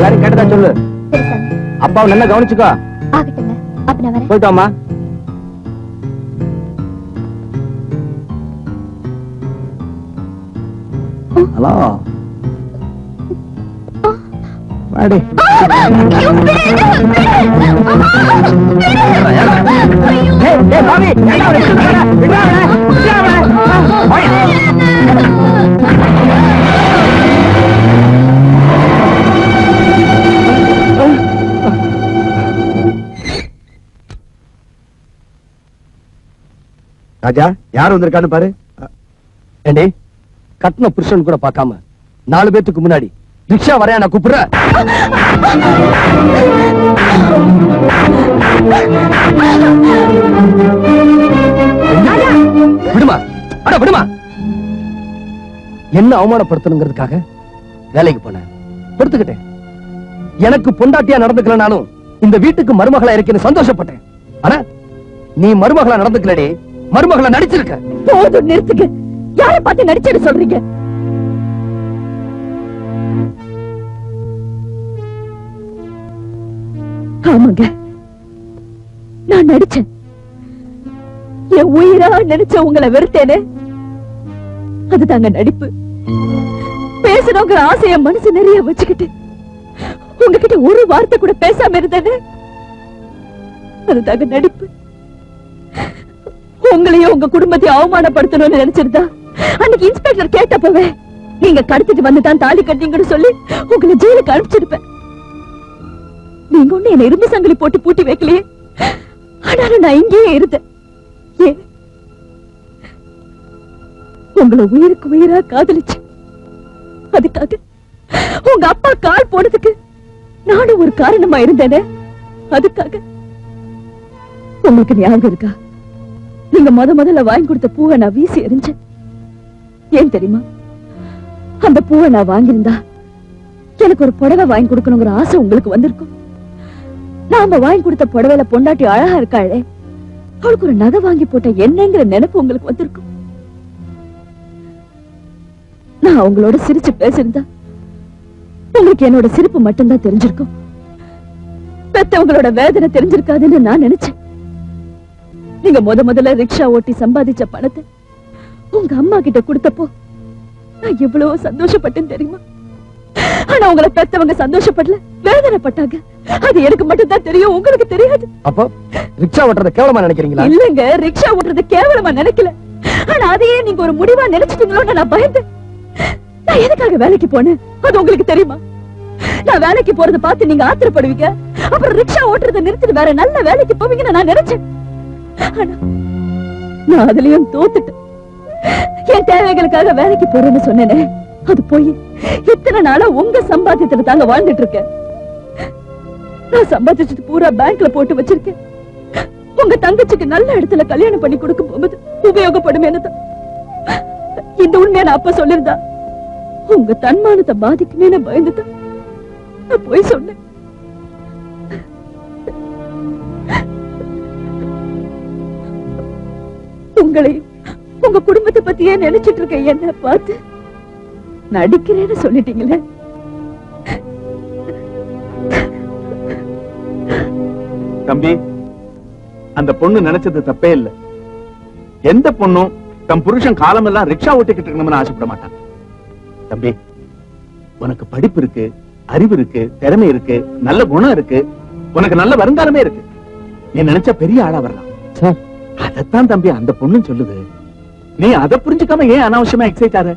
எல்லாரும் கேட்டதா சொல்லு. அப்பாவை நல்லா கவனிச்சுக்கோ. ஆகட்டுங்க. அப்ப நான் வரேன். போயிட்டு வாமா. ஹலோ வாடி. ராஜா, யார் வந்திருக்கான்னு பாரு. ஏண்டி கட்டின புருஷன் கூட பார்க்காம 4 பேத்துக்கு முன்னாடி ரிக்ஷா வரையா நான் கூப்பிடுறேன். விடுமா, அட விடுமா. என்ன அவமானப்படுத்தணுங்கிறதுக்காக வேலைக்கு போனேன், பொறுத்துக்கிட்டேன். எனக்கு பொண்டாட்டியா நடந்துக்கலனாலும் இந்த வீட்டுக்கு மருமகளா இருக்கேன்னு சந்தோஷப்பட்டேன். ஆனா நீ மருமகளா நடந்துக்கலடி, மருமகளா நடிச்சிருக்க. போதும், நிறுத்துங்க. யாரை பார்த்து நடிச்சேன்னு சொல்றீங்க? ஆமாங்க, நான் நடிச்சேன். என் உயிரா நினைச்ச உங்களை வெறுத்தேனே, அதுதாங்க நடிப்பு. பேசணுங்கிற ஆசைய மனசு நிறைய வச்சுக்கிட்டு உங்ககிட்ட ஒரு வார்த்தை கூட பேசாம இருந்தேனே, அதுதாங்க நடிப்பு. உங்களையும் உங்க குடும்பத்தையும் அவமானப்படுத்தணும்னு நினைச்சிருந்தா அன்னைக்கு இன்ஸ்பெக்டர் கேட்டப்பவே நீங்க கடத்திட்டு வந்துதான் தாலி கட்டிங்கன்னு சொல்லி உங்களை ஜெயிலுக்கு அனுப்பிச்சிருப்பேன். நீங்க ஒண்ணு என்ன இரும்பு சங்கிலி போட்டு பூட்டி வைக்கலையே, ஆனாலும் நான் இங்கேயே இருந்தேன். ஏன்? உங்களை உயிருக்கு உயிரா காதலிச்சு அதுக்காக உங்க அப்பா கால் போனதுக்கு நானும் ஒரு காரணமா இருந்தேனே, அதுக்காக. உங்களுக்கு ஞாபகம் இருக்கா? நீங்க முதல்ல வாங்கி கொடுத்த பூவை நான் வீசி எறிஞ்சேன். ஏன் தெரியுமா? அந்த பூவை நான் வாங்கியிருந்தா எனக்கு ஒரு புடவை வாங்கி கொடுக்கணுங்கிற ஆசை உங்களுக்கு வந்திருக்கும். நாம வாங்கி கொடுத்த புடவையில பொண்டாட்டி அழகா இருக்காளே, அவளுக்கு ஒரு நகை வாங்கி போட்ட என்னங்கிற நினைப்பு உங்களுக்கு வந்திருக்கும். நான் அவங்களோட சிரிச்சு பேசியிருந்தா உங்களுக்கு என்னோட சிரிப்பு மட்டும்தான் தெரிஞ்சிருக்கும், பெத்தவங்களோட வேதனை தெரிஞ்சிருக்காதுன்னு நான் நினைச்சேன். நீங்க முதல்ல ரிக்ஷா ஓட்டி சம்பாதிச்ச பணத்தை உங்க அம்மா கிட்ட கொடுத்தப்போ நான் எவ்வளவு சந்தோஷப்பட்டேன் தெரியுமா? ஆனா உங்களை பெத்தவங்க சந்தோஷப்படல, வேதனைப்பட்டாங்க. அது எனக்கு மட்டும் தான் தெரியும், உங்களுக்கு தெரியாது. அப்போ ரிக்ஷா ஓட்டுறத கேவலமா நினைக்கிறீங்களா? இல்லங்க, ரிக்ஷா ஓட்டுறது கேவலமா நினைக்கல. ஆனா அதையே நீங்க ஒரு முடிவா நினைச்சிட்டீங்களோன்னு நான் பயந்தேன். நான் எதுக்காக வேலைக்கு போனேன் அது உங்களுக்கு தெரியுமா? நான் வேலைக்கு போறதை பார்த்து நீங்க ஆத்திரப்படுவீங்க, அப்புறம் ரிக்ஷா ஓட்டுறதை நிறுத்திட்டு வேற நல்ல வேலைக்கு போவீங்கன்னு நான் நினைச்சேன். ஆனா நான் அதுலயும் தோத்துட்டேன். என் தேவைகளுக்காக வேலைக்கு போறேன்னு சொன்னேனே, அது போய் இத்தனை நாளா உங்க சம்பாத்தியத்துல தாங்க வாழ்ந்துட்டு இருக்கேன். நான் சம்பாதிச்சது பூரா பேங்க்ல போட்டு வச்சிருக்கேன். உங்க தங்கச்சிக்கு நல்ல இடத்துல கல்யாணம் பண்ணி கொடுக்க போகும்போது உபயோகப்படும் என்னதான். இந்த உண்மையை நான் அப்ப சொல்லிருந்தா உங்க தன்மானத்தை பாதிக்குமே பயந்துதான் நான் போய் சொன்னேன். உங்களையும் உங்க குடும்பத்தை பத்தியே நினைச்சிட்டு இருக்க என்ன பார்த்து நடிக்கிறேன்னு சொல்லிட்டீங்களே. தம்பி, அந்த பொண்ணு நினைச்சது தப்பே இல்ல. எந்த பொண்ணும் தம் புருஷன் காலமெல்லாம் ரிக்ஷா ஓட்டிக்கிட்டு இருக்கணும்னு ஆசைப்பட மாட்டான். தம்பி, உனக்கு படிப்பு இருக்கு, அறிவு இருக்கு, திறமை இருக்கு, நல்ல குணம் இருக்கு, உனக்கு நல்ல வருங்காலமே இருக்கு. நீ நினைச்ச பெரிய ஆளா வரலாம் சார். அதத்தான் தம்பி அந்த பொண்ணு சொல்லுது. நீ அதை புரிஞ்சுக்காம ஏன் அனாவசியமா எக்ஸைட் ஆற?